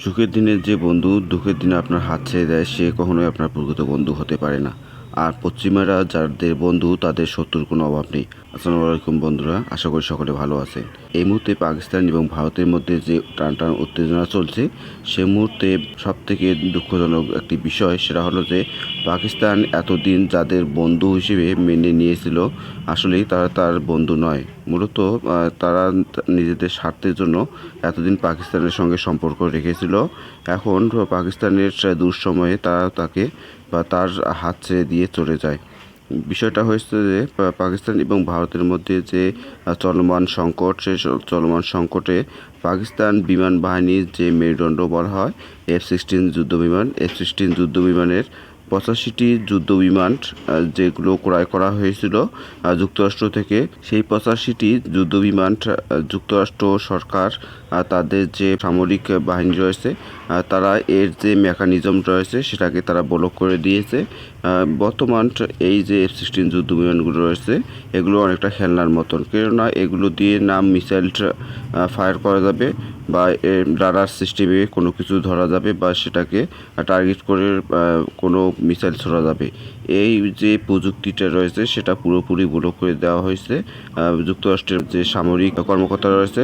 সুখের দিনে যে বন্ধু দুঃখের দিনে আপনার হাত ছেড়ে দেয় সে কখনোই আপনার প্রকৃত বন্ধু হতে পারে না। আর পশ্চিমারা যাদের বন্ধু তাদের শত্রুর কোনো অভাব নেই। আসসালামু আলাইকুম বন্ধুরা, আশা করি সকলে ভালো আছেন। এই মুহূর্তে পাকিস্তান এবং ভারতের মধ্যে যে টান টান উত্তেজনা চলছে, সে মুহূর্তে সবথেকে দুঃখজনক একটি বিষয় সেটা হলো যে পাকিস্তান এতদিন যাদের বন্ধু হিসেবে মেনে নিয়েছিল, আসলেই তারা তার বন্ধু নয়। মূলত তারা নিজেদের স্বার্থের জন্য এতদিন পাকিস্তানের সঙ্গে সম্পর্ক রেখেছিল। এখন পাকিস্তানের দুঃসময়ে তারা তাকে বা তার হাত ছেড়ে দিয়ে চলে যায়। বিষয়টা হয়েছে যে পাকিস্তান এবং ভারতের মধ্যে যে চলমান সংকট, সেই চলমান সংকটে পাকিস্তান বিমান বাহিনীর যে মেরুদণ্ড বলা হয় F-16 যুদ্ধ বিমান, F-16 যুদ্ধ বিমানের 85টি যুদ্ধ বিমান যেগুলো ক্রয় করা হয়েছিল যুক্তরাষ্ট্র থেকে, সেই 85টি যুদ্ধ বিমান যুক্তরাষ্ট্র সরকার তাদের যে সামরিক বাহিনী রয়েছে তারা এর যে মেকানিজম রয়েছে সেটাকে তারা ব্লক করে দিয়েছে। বর্তমান এই যে F-16 যুদ্ধ বিমানগুলো রয়েছে এগুলো অনেকটা খেলনার মতন, কেননা এগুলো দিয়ে না মিসাইল ফায়ার করা যাবে বা রাডার সিস্টেমে কোনো কিছু ধরা যাবে বা সেটাকে টার্গেট করে কোনো মিসাইল ছোড়া যাবে। এই যে প্রযুক্তিটা রয়েছে সেটা পুরোপুরি ব্লক করে দেওয়া হয়েছে। যুক্তরাষ্ট্রের যে সামরিক কর্মকর্তা রয়েছে,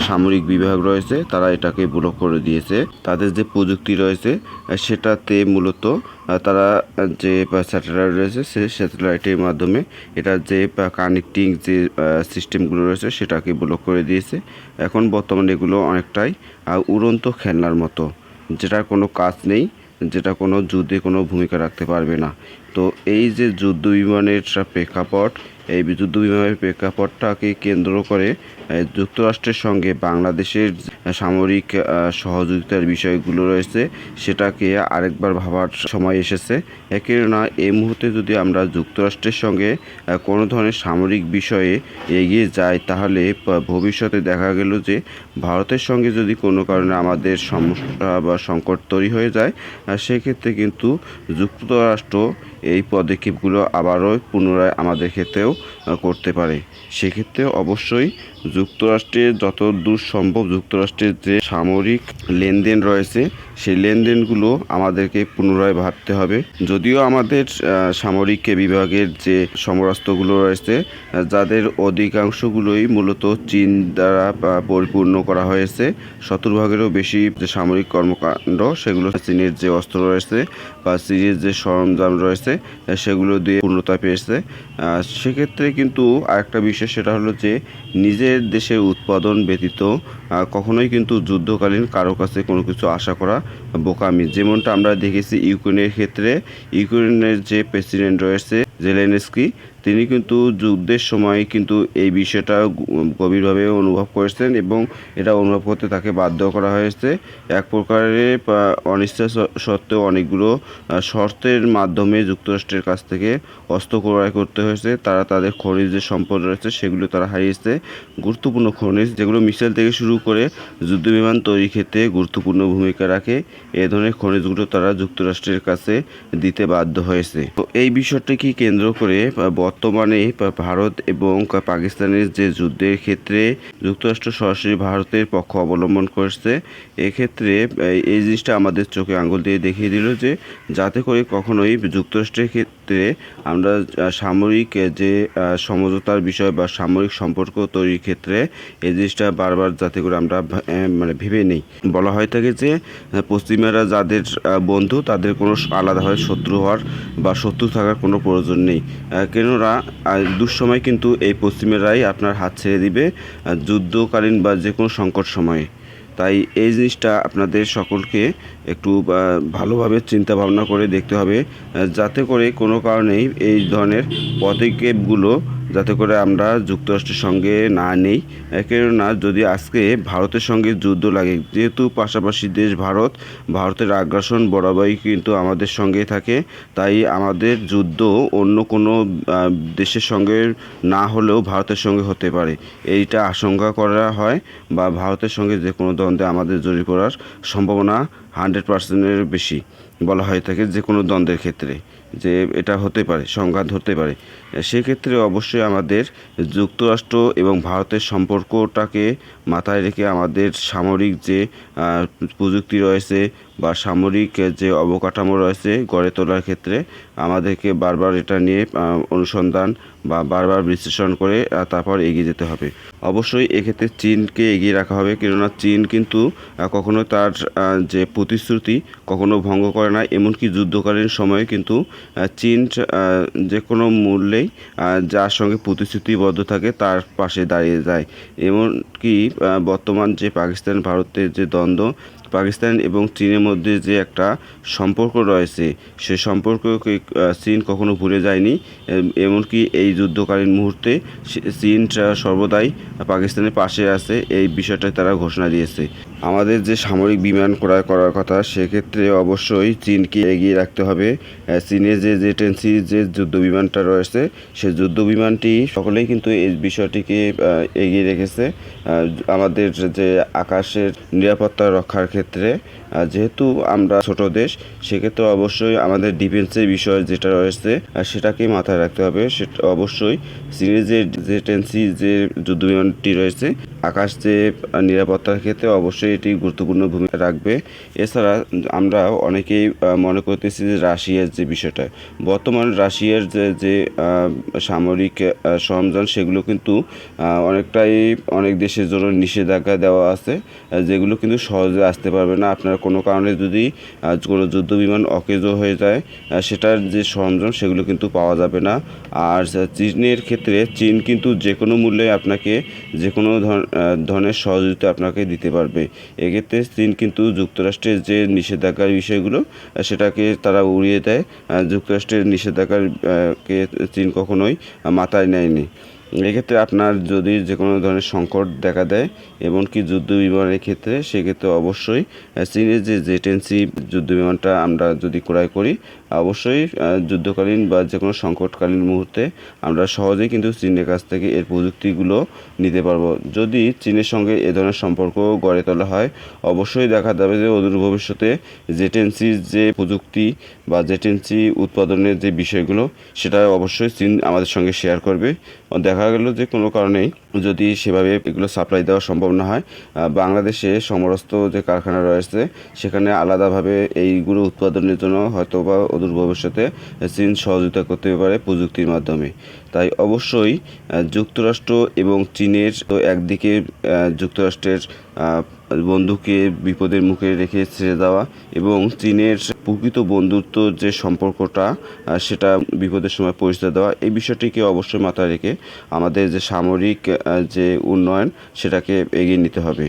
সামরিক বিভাগ রয়েছে, তারা এটাকে ব্লক করে দিয়েছে। তাদের যে প্রযুক্তি রয়েছে সেটাতে মূলত তারা যে স্যাটেলাইট রয়েছে সেই স্যাটেলাইটের মাধ্যমে এটার যে কানেক্টিং যে সিস্টেমগুলো রয়েছে সেটাকে ব্লক করে দিয়েছে। এখন বর্তমানে এগুলো অনেকটাই উড়ন্ত খেলনার মতো, যেটার কোনো কাজ নেই, যেটা কোনো যুদ্ধে কোনো ভূমিকা রাখতে পারবে না। তো এই যে যুদ্ধ বিমানের প্রেক্ষাপট, এই যুদ্ধ বিমানের প্রেক্ষাপটটাকে কেন্দ্র করে যুক্তরাষ্ট্রের সঙ্গে বাংলাদেশের সামরিক সহযোগিতার বিষয়গুলো রয়েছে সেটাকে আরেকবার ভাবার সময় এসেছে। কেননা এই মুহূর্তে যদি আমরা যুক্তরাষ্ট্রের সঙ্গে কোনো ধরনের সামরিক বিষয়ে এগিয়ে যাই তাহলে ভবিষ্যতে দেখা গেল যে ভারতের সঙ্গে যদি কোনো কারণে আমাদের সমস্যা বা সংকট তৈরি হয়ে যায় সেক্ষেত্রে কিন্তু যুক্তরাষ্ট্র এই পদক্ষেপগুলো আবারও পুনরায় আমাদের ক্ষেত্রেও করতে পারে। সেক্ষেত্রে অবশ্যই যুক্তরাষ্ট্রের যত দূর সম্ভব যুক্তরাষ্ট্রের যে সামরিক লেনদেন রয়েছে সেই লেনদেনগুলো আমাদেরকে পুনরায় ভাবতে হবে। যদিও আমাদের সামরিক বিভাগের যে সমরাস্ত্রগুলো রয়েছে যাদের অধিকাংশগুলোই মূলত চীন দ্বারা পরিপূর্ণ করা হয়েছে, 70%-এরও বেশি যে সামরিক কর্মকাণ্ড সেগুলো চীনের যে অস্ত্র রয়েছে বা চীনের যে সরঞ্জাম রয়েছে সেগুলো দিয়ে পূর্ণতা পেয়েছে। সেক্ষেত্রে কিন্তু আরেকটা বিষয় সেটা হলো যে নিজের দেশের উৎপাদন ব্যতীত কখনোই কিন্তু যুদ্ধকালীন কারো কাছে কোনো কিছু আশা করা বোকামি। যেমনটা আমরা দেখেছি ইউক্রেনের ক্ষেত্রে, ইউক্রেনের যে প্রেসিডেন্ট রয়েছে জেলেনস্কি, তিনি কিন্তু যুদ্ধের সময় কিন্তু এই বিষয়টা গভীরভাবে অনুভব করেছেন এবং এটা অনুভব করতে তাকে বাধ্য করা হয়েছে। এক প্রকারের অনিচ্ছা সত্ত্বেও অনেকগুলো শর্তের মাধ্যমে যুক্তরাষ্ট্রের কাছ থেকে অস্ত্র ক্রয় করতে হয়েছে। তারা তাদের খনিজ যে সম্পদ রয়েছে সেগুলো তারা হারিয়েছে। গুরুত্বপূর্ণ খনিজ যেগুলো মিসাইল থেকে শুরু করে যুদ্ধবিমান তৈরির ক্ষেত্রে গুরুত্বপূর্ণ ভূমিকা রাখে, এ ধরনের খনিজগুলো তারা যুক্তরাষ্ট্রের কাছে দিতে বাধ্য হয়েছে। তো এই বিষয়টিকে কেন্দ্র করে বর্তমানে ভারত এবং পাকিস্তানের যে যুদ্ধের ক্ষেত্রে যুক্তরাষ্ট্র সরাসরি ভারতের পক্ষ অবলম্বন করেছে। এক্ষেত্রে এই জিনিসটা আমাদের চোখে আঙুল দিয়ে দেখিয়ে দিল যে যাতে করে কখনোই যুক্তরাষ্ট্রের ক্ষেত্রে আমরা সামরিক যে সমঝোতার বিষয় বা সামরিক সম্পর্ক তৈরির ক্ষেত্রে এই জিনিসটা বারবার যাতে করে আমরা ভেবে নেই। বলা হয়ে থাকে যে পশ্চিমারা যাদের বন্ধু তাদের কোনো আলাদাভাবে শত্রু হওয়ার বা শত্রু থাকার কোনো প্রয়োজন নেই, কেননা দুঃসময় কিন্তু এই পশ্চিমেরাই আপনার হাত ছেড়ে দিবে যুদ্ধকালীন বা যে কোনো সংকট সময়ে। তাই এই জিনিসটা আপনাদের সকলকে একটু ভালোভাবে চিন্তা ভাবনা করে দেখতে হবে যাতে করে কোনো কারণেই এই ধরনের পদক্ষেপগুলো যাতে করে আমরা যুক্তরাষ্ট্রের সঙ্গে না নেই। কেননা যদি আজকে ভারতের সঙ্গে যুদ্ধ লাগে, যেহেতু পাশাপাশি দেশ ভারতের আগ্রাসন বরাবরই কিন্তু আমাদের সঙ্গে থাকে, তাই আমাদের যুদ্ধ অন্য কোনো দেশের সঙ্গে না হলেও ভারতের সঙ্গে হতে পারে এইটা আশঙ্কা করা হয়, বা ভারতের সঙ্গে যে কোনো দ্বন্দ্বে আমাদের জড়িয়ে পড়ার সম্ভাবনা 100%-এর বেশি বলা হয়ে থাকে যে কোনো দ্বন্দ্বের ক্ষেত্রে, যে এটা হতে পারে, সংঘাত হতে পারে। সেক্ষেত্রে অবশ্যই আমাদের যুক্তরাষ্ট্র এবং ভারতের সম্পর্কটাকে মাথায় রেখে আমাদের সামরিক যে প্রযুক্তি রয়েছে বা সামরিক যে অবকাঠামো রয়েছে গড়ে তোলার ক্ষেত্রে আমাদেরকে বারবার এটা নিয়ে অনুসন্ধান বা বারবার বিশ্লেষণ করে তারপর এগিয়ে যেতে হবে। অবশ্যই এক্ষেত্রে চীনকে এগিয়ে রাখা হবে, কেননা চীন কিন্তু কখনো তার যে প্রতিশ্রুতি কখনো ভঙ্গ করে না। এমনকি যুদ্ধকালীন সময়ে কিন্তু চীন যে কোনো মূল্যেই যার সঙ্গে প্রতিশ্রুতিবদ্ধ থাকে তার পাশে দাঁড়িয়ে যায়। এমনকি বর্তমান যে পাকিস্তান ভারতের যে দ্বন্দ্ব, পাকিস্তান এবং চীনের মধ্যে যে একটা সম্পর্ক রয়েছে সে সম্পর্ককে চীন কখনো ভুলে যায়নি। এমনকি এই যুদ্ধকালীন মুহূর্তে চীন সর্বদাই পাকিস্তানের পাশে আছে, এই বিষয়টা তারা ঘোষণা দিয়েছে। আমাদের যে সামরিক বিমান ক্রয় করার কথা সেক্ষেত্রে অবশ্যই চীনকে এগিয়ে রাখতে হবে। চীনের যে জেটেন্সি যে যুদ্ধ বিমানটা রয়েছে সেই যুদ্ধ বিমানটি সকলেই কিন্তু এই বিষয়টিকে এগিয়ে রেখেছে আমাদের যে আকাশের নিরাপত্তা রক্ষার ক্ষেত্রে। যেহেতু আমরা ছোট দেশ সেক্ষেত্রে অবশ্যই আমাদের ডিফেন্সের বিষয় যেটা রয়েছে সেটাকে মাথায় রাখতে হবে। সেটা অবশ্যই চীনের যে জেটেন্সি যে যুদ্ধ বিমানটি রয়েছে আকাশ যে নিরাপত্তার ক্ষেত্রে অবশ্যই এটি গুরুত্বপূর্ণ ভূমিকা রাখবে। এছাড়া আমরা অনেকেই মনে করতেছি যে রাশিয়ার যে বিষয়টা, বর্তমান রাশিয়ার যে সামরিক সরঞ্জাম সেগুলো কিন্তু অনেকটাই অনেক দেশের জন্য নিষেধাজ্ঞা দেওয়া আছে, যেগুলো কিন্তু সহজে আসতে পারবে না। আপনার কোনো কারণে যদি কোনো যুদ্ধ বিমান অকেজো হয়ে যায় সেটার যে সরঞ্জাম সেগুলো কিন্তু পাওয়া যাবে না। আর চীনের ক্ষেত্রে চীন কিন্তু যে কোনো মূল্যে আপনাকে যে কোনো ধরনের সহযোগিতা আপনাকে দিতে পারবে। এক্ষেত্রে চীন কিন্তু যুক্তরাষ্ট্রের যে নিষেধাজ্ঞার বিষয়গুলো সেটাকে তারা উড়িয়ে দেয়। যুক্তরাষ্ট্রের নিষেধাজ্ঞার কে চীন কখনোই মাথায় নেয়নি। এক্ষেত্রে আপনার যদি যে কোনো ধরনের সংকট দেখা দেয় এমনকি যুদ্ধ বিমানের ক্ষেত্রে সেক্ষেত্রে অবশ্যই চীনের যে জেটেন্সি যুদ্ধ বিমানটা আমরা যদি ক্রয় করি অবশ্যই যুদ্ধকালীন বা যে কোনো সংকটকালীন মুহূর্তে আমরা সহজেই কিন্তু চীনের কাছ থেকে এর প্রযুক্তিগুলো নিতে পারবো। যদি চীনের সঙ্গে এ ধরনের সম্পর্ক গড়ে তোলা হয় অবশ্যই দেখা যাবে যে অদূর ভবিষ্যতে জেটেন্সির যে প্রযুক্তি বা জেটেন্সি উৎপাদনের যে বিষয়গুলো সেটা অবশ্যই চীন আমাদের সঙ্গে শেয়ার করবে। দেখা গেল যে কোনো কারণেই যদি সেভাবে এগুলো সাপ্লাই দেওয়া সম্ভব না হয় বাংলাদেশে সমস্ত যে কারখানা রয়েছে সেখানে আলাদাভাবে এইগুলো উৎপাদনের জন্য হয়তো বা অদূর ভবিষ্যতে চীন সহযোগিতা করতে পারে প্রযুক্তির মাধ্যমে। তাই অবশ্যই যুক্তরাষ্ট্র এবং চীনের তো একদিকে যুক্তরাষ্ট্রের বন্ধুকে বিপদের মুখে রেখে ছেড়ে দেওয়া এবং চীনের প্রকৃত বন্ধুত্ব যে সম্পর্কটা সেটা বিপদের সময় পৌঁছে দেওয়া, এই বিষয়টিকে অবশ্যই মাথায় রেখে আমাদের যে সামরিক যে উন্নয়ন সেটাকে এগিয়ে নিতে হবে।